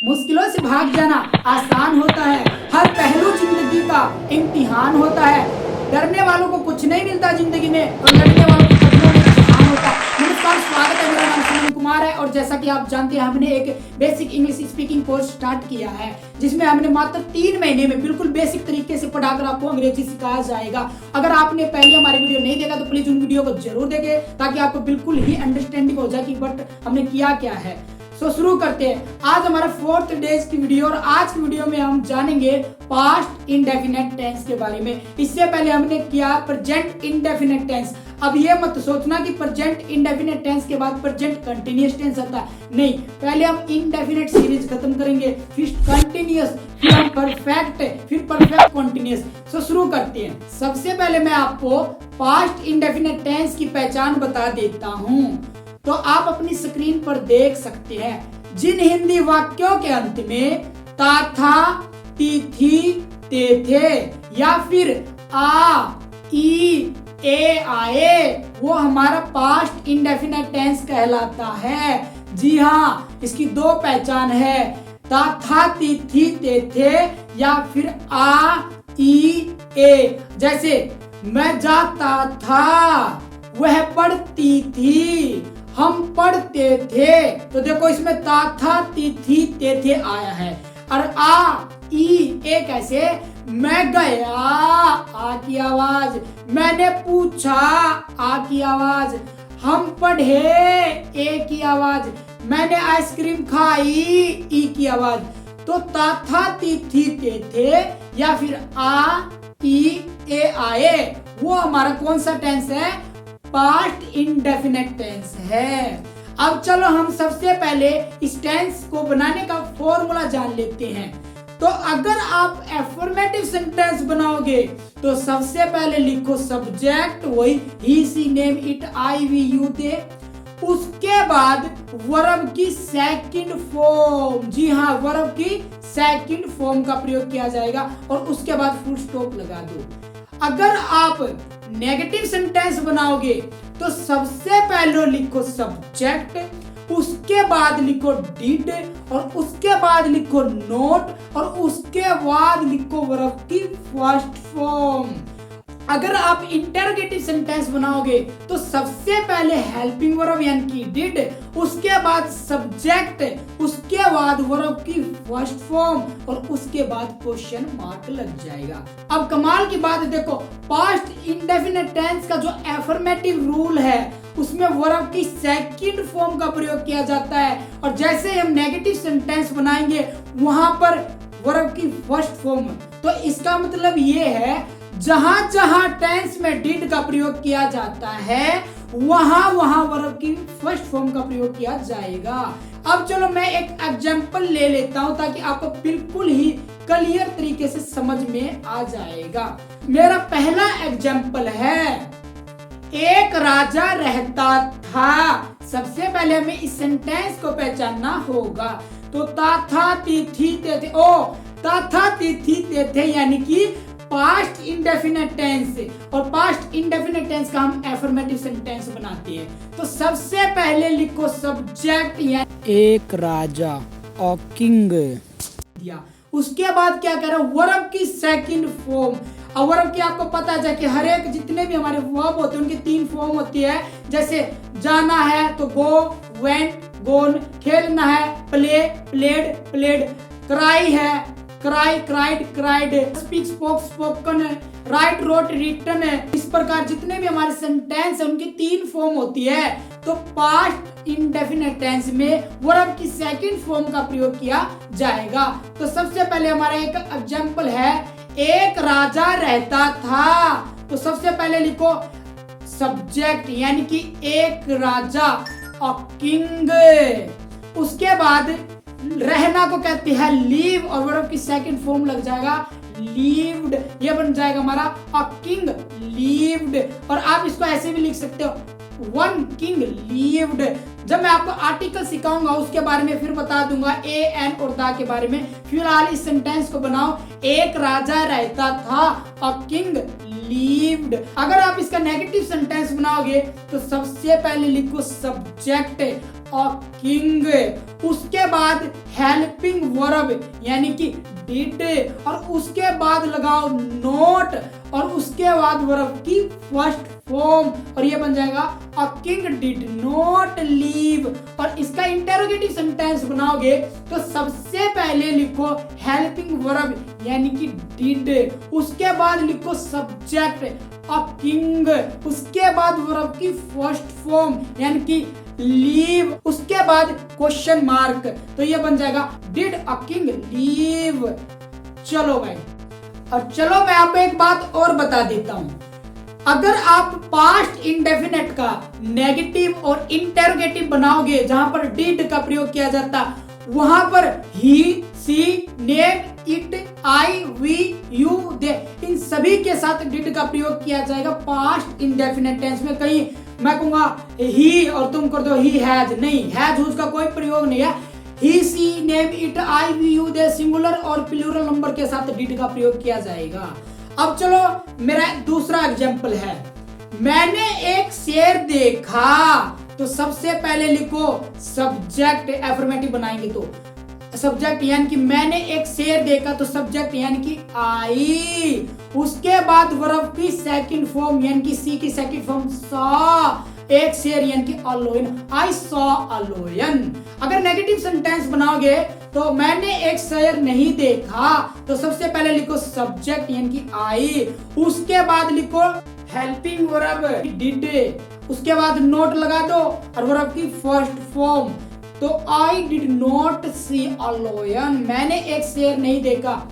मुश्किलों से भाग जाना आसान होता है। हर पहलू जिंदगी का इम्तिहान होता है। डरने वालों को कुछ नहीं मिलता जिंदगी में, और लड़ने वालों के कदमों में जहान होता है। नमस्कार, स्वागत है। मेरा नाम सुमन कुमार है और जैसा कि आप जानते हैं, हमने एक basic English speaking course start किया है, जिसमें हमने मात्र 3 महीने में बिल्कुल बेसिक तरीके से पढ़ाकर आपको अंग्रेजी सिखाया जाएगा। अगर आपने पहले हमारी वीडियो नहीं देखा तो प्लीज उन वीडियो को जरूर देखें, ताकि आपको बिल्कुल ही अंडरस्टैंडिंग हो जाए कि बट हमने किया क्या है। तो शुरू करते हैं। आज हमारा 4th डेज की वीडियो, और आज की वीडियो में हम जानेंगे पास्ट इंडेफिनिट टेंस के बारे में। इससे पहले हमने किया प्रेजेंट इंडेफिनिट टेंस। अब ये मत सोचना कि प्रेजेंट इंडेफिनिट टेंस के बाद प्रेजेंट कंटिन्यूअस टेंस आता है, नहीं। पहले हम इंडेफिनिट सीरीज खत्म करेंगे, फिर कंटिन्यूअस, फिर हम परफेक्ट, फिर परफेक्ट कंटिन्यूअस। तो शुरू करते हैं। सबसे पहले मैं आपको पास्ट इंडेफिनिट टेंस की पहचान बता देता हूं। तो आप अपनी स्क्रीन पर देख सकते हैं, जिन हिंदी वाक्यों के अंत में ता, था, ती, थी, ते, थे या फिर आ, ई, ए आए, वो हमारा पास्ट इंडेफिनिट टेंस कहलाता है। जी हाँ, इसकी 2 पहचान है, ता, था, ती, थी, ते, थे या फिर आ, ई, ए। जैसे मैं जाता था, वह पढ़ती थी, हम पढ़ते थे। तो देखो, इसमें ता, था, ती, थी, ते, थे आया है। और आ, ई, ए कैसे? मैं गया, आ की आवाज। मैंने पूछा, आ की आवाज। हम पढ़े, ए की आवाज। मैंने आइसक्रीम खाई, ई की आवाज। तो ता, था, ती, थी, ते, थे या फिर आ, ई, ए आए, वो हमारा कौन सा टेंस है? पास्ट इंडेफिनिट टेंस है। अब चलो हम सबसे पहले इस टेंस को बनाने का फॉर्मूला जान लेते हैं। तो अगर आप एफर्मेटिव सेंटेंस बनाओगे तो सबसे पहले लिखो सब्जेक्ट, वही he, she, name, it, I, we, you, they. उसके बाद वर्ब की सेकंड फॉर्म, जी हाँ, वर्ब की सेकंड फॉर्म का प्रयोग किया जाएगा, और उसके बाद फुल स्टॉप लगा दो। अगर आप नेगेटिव सेंटेंस बनाओगे तो सबसे पहले लिखो सब्जेक्ट, उसके बाद लिखो डिड, और उसके बाद लिखो नोट, और उसके बाद लिखो वर्ब की फर्स्ट फॉर्म। अगर आप इंटरोगेटिव सेंटेंस बनाओगे तो सबसे पहले हेल्पिंग वर्ब यानी कि डिड, उसके बाद सब्जेक्ट, उसके बाद वर्ब की फर्स्ट फॉर्म, और उसके बाद क्वेश्चन मार्क लग जाएगा। अब कमाल की बात देखो, पास्ट इंडेफिनिट टेंस का जो एफर्मेटिव रूल है उसमें वर्ब की सेकंड फॉर्म का प्रयोग किया जाता है, और जैसे हम नेगेटिव सेंटेंस बनाएंगे वहां पर वर्ब की फर्स्ट फॉर्म। तो इसका मतलब ये है, जहां जहां टेंस में डिड का प्रयोग किया जाता है वहां वहां वर्ब की फर्स्ट फॉर्म का प्रयोग किया जाएगा। अब चलो मैं एक एग्जांपल ले लेता हूं, ताकि आपको बिल्कुल ही क्लियर तरीके से समझ में आ जाएगा। मेरा पहला एग्जांपल है, एक राजा रहता था। सबसे पहले हमें इस सेंटेंस को पहचानना होगा। तो ता, था, ती, थी, ते, थे। ओ, ता, था, ती, थी, ते, थे यानी कि पास्ट इंडेफिनिट टेंस, और पास्ट इंडेफिनिट टेंस का हम एफर्मेटिव सेंटेंस बनाते हैं। तो सबसे पहले लिखो सब्जेक्ट, यानी एक राजा, अ किंग दिया। उसके बाद क्या कह रहा है? वर्ब की सेकंड फॉर्म। और वर्ब की आपको पता है कि हर एक जितने भी हमारे वर्ब होते हैं उनकी 3 फॉर्म होती है। जैसे जाना है तो गो, वेंट, गोन। खेलना है प्ले, प्लेड, प्लेड। क्राई है cry, cried, cried. Speak, spoke, spoken. Write, wrote, written है। इस प्रकार जितने भी हमारे सेंटेंस है उनकी 3 फॉर्म होती है। तो पास्ट इंडेफिनिट टेंस में वर्ब की सेकंड फॉर्म का प्रयोग किया जाएगा। तो सबसे पहले हमारा एक एग्जांपल है, एक राजा रहता था। तो सबसे पहले लिखो सब्जेक्ट यानी कि एक राजा, अ किंग। उसके बाद रहना को कहते हैं लीव, और वर्ब की सेकंड फॉर्म लग जाएगा लीव्ड, ये बन जाएगा हमारा अ किंग लीव्ड। और आप इसको ऐसे भी लिख सकते हो, वन किंग लीव्ड। जब मैं आपको आर्टिकल सिखाऊंगा उसके बारे में फिर बता दूंगा, ए, एन और दा के बारे में। फिलहाल इस सेंटेंस को बनाओ, एक राजा रहता था, अ किंग लीव्ड। अगर आप इसका नेगेटिव सेंटेंस बनाओगे तो सबसे पहले लिखो सब्जेक्ट, अ किंग। उसके बाद हेल्पिंग वर्ब यानी कि डिड, और उसके बाद लगाओ नोट, और उसके बाद वर्ब की फर्स्ट फॉर्म, और ये बन जाएगा a king did not leave. और इसका इंटेरोगेटिव सेंटेंस बनाओगे तो सबसे पहले लिखो हेल्पिंग वर्ब यानी कि डिड, उसके बाद लिखो सब्जेक्ट अ किंग, उसके बाद वर्ब की फर्स्ट फॉर्म यानी कि लीव, उसके बाद क्वेश्चन मार्क, तो ये बन जाएगा डिड अ किंग लीव। चलो भाई, और चलो मैं आपको एक बात और बता देता हूं। अगर आप पास्ट इंडेफिनेट का नेगेटिव और इंटेरोगेटिव बनाओगे जहां पर डिड का प्रयोग किया जाता, वहां पर he, she, name, it, I, we, you, they, इन सभी के साथ डिड का प्रयोग किया जाएगा पास्ट इंडेफिनेट टेंस में। कहीं मैं कहूंगा ही और तुम कर दो ही हैज, नहीं, हैज हुज का कोई प्रयोग नहीं है। He, she, name, it, I, we, you, they singular और प्लूरल नंबर के साथ डिड का प्रयोग किया जाएगा। अब चलो मेरा दूसरा एग्जांपल है, मैंने एक शेर देखा, तो सबसे पहले लिखो सब्जेक्ट, एफर्मेटिव बनाएंगे तो सब्जेक्ट यानी कि मैंने एक शेर देखा, तो सब्जेक्ट यानी कि आई, उसके बाद वर्ब की सेकंड फॉर्म यानी कि सी की सेकंड फॉर्म सॉ, एक शेर यानी कि a lion, I saw a lion. अगर नेगेटिव सेंटेंस बनाओगे तो मैंने एक शेर नहीं देखा, तो सबसे पहले लिखो सब्जेक्ट यानी कि आई, उसके बाद लिखो हेल्पिंग वर्ब डिड, उसके बाद नोट लगा दो और वर्ब की फर्स्ट फॉर्म, तो I did not see a lion, मैंने एक शेर नहीं देखा।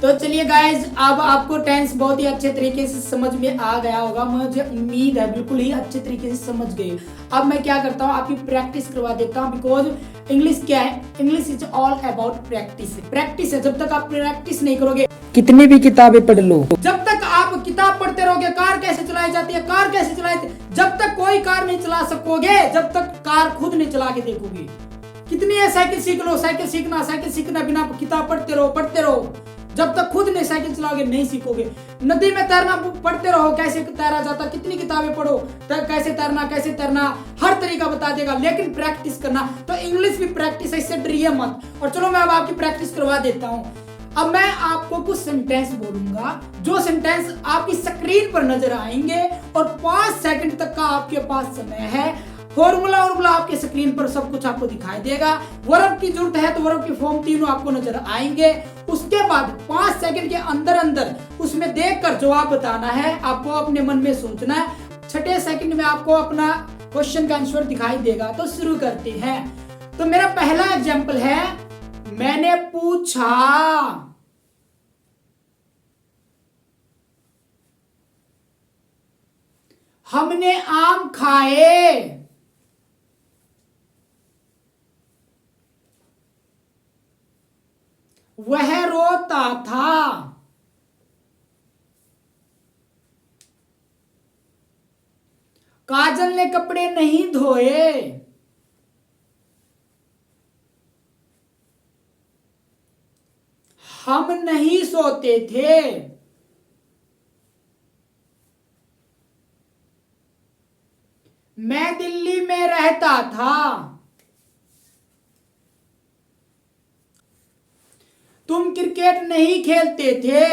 तो चलिए गाइज, अब आपको टेंस बहुत ही अच्छे तरीके से समझ में आ गया होगा, मुझे उम्मीद है बिल्कुल ही अच्छे तरीके से समझ गए। अब मैं क्या करता हूँ, आपकी प्रैक्टिस करवा देता हूँ, बिकॉज इंग्लिश क्या है, English is all about practice. Practice है, जब तक आप प्रैक्टिस नहीं करोगे, कितनी भी किताबें पढ़ लो, जब तक आप किताब पढ़ते रहोगे, कार कैसे चलाई जाती है, कार कैसे चलाई, जब तक कोई कार नहीं चला सकोगे, जब तक कार खुद नहीं चला के देखोगे। कितनी है साइकिल सीख लो, साइकिल सीखना बिना किताब पढ़ते रहो, जब तक खुद नहीं साइकिल चलाओगे नहीं सीखोगे। नदी में तैरना पढ़ते रहो, कैसे तैरा जाता, कितनी किताबें पढ़ो, कैसे तैरना, हर तरीका बता देगा, लेकिन प्रैक्टिस करना। तो इंग्लिश भी प्रैक्टिस है, इससे डरिए मत। और चलो मैं अब आपकी प्रैक्टिस करवा देता हूँ। अब मैं आपको कुछ सेंटेंस बोलूंगा, जो सेंटेंस आपकी स्क्रीन पर नजर आएंगे, और 5 सेकंड तक का आपके पास समय है। फॉर्मूला आपके स्क्रीन पर सब कुछ आपको दिखाई देगा। वर्ब की जरूरत है तो वर्ब की फॉर्म तीनों आपको नजर आएंगे। उसके बाद 5 सेकंड के अंदर उसमें देखकर जवाब बताना है, आपको अपने मन में सोचना है। 6 सेकंड में आपको अपना क्वेश्चन का आंसर दिखाई देगा। तो शुरू करते हैं। तो मेरा पहला एग्जाम्पल है, मैंने पूछा, हमने आम खाए, वह रोता था, काजल ने कपड़े नहीं धोए, हम नहीं सोते थे, मैं दिल्ली में रहता था, तुम क्रिकेट नहीं खेलते थे,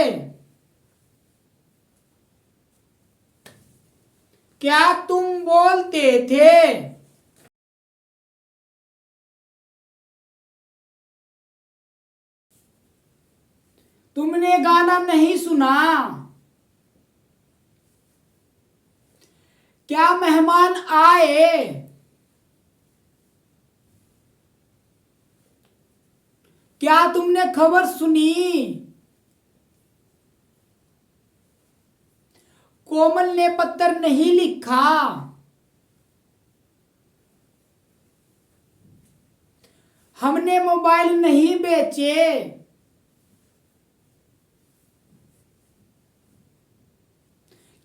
क्या तुम बोलते थे, तुमने गाना नहीं सुना, क्या मेहमान आए, क्या तुमने खबर सुनी, कोमल ने पत्र नहीं लिखा, हमने मोबाइल नहीं बेचे,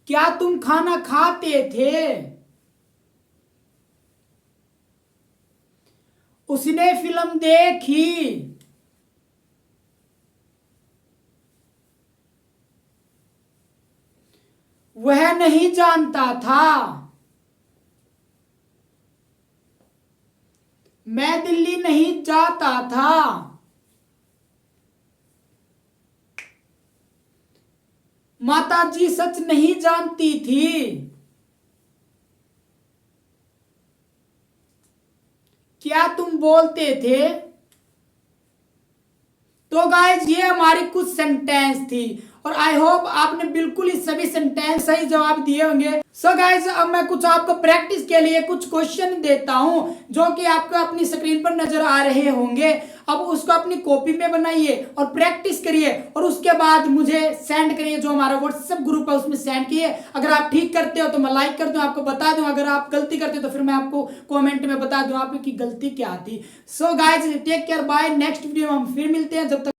क्या तुम खाना खाते थे, उसने फिल्म देखी, वह नहीं जानता था, मैं दिल्ली नहीं जाता था। माताजी सच नहीं जानती थी। क्या तुम बोलते थे? तो गाइज ये हमारी कुछ सेंटेंस थी और आई होप आपने बिल्कुल ही सभी सेंटेंस सही जवाब दिए होंगे। सो गाइज अब मैं कुछ आपको प्रैक्टिस के लिए कुछ क्वेश्चन देता हूं जो कि आपको अपनी स्क्रीन पर नजर आ रहे होंगे। अब उसको अपनी कॉपी में बनाइए और प्रैक्टिस करिए और उसके बाद मुझे सेंड करिए, जो हमारा व्हाट्सएप ग्रुप है उसमें सेंड किए। अगर आप ठीक करते हो तो मैं लाइक कर दूं, आपको बता दूं। अगर आप गलती करते हो तो फिर मैं आपको कमेंट में बता दूं आपकी गलती क्या थी। So guys take care, bye. Next video में हम फिर मिलते हैं। जब तक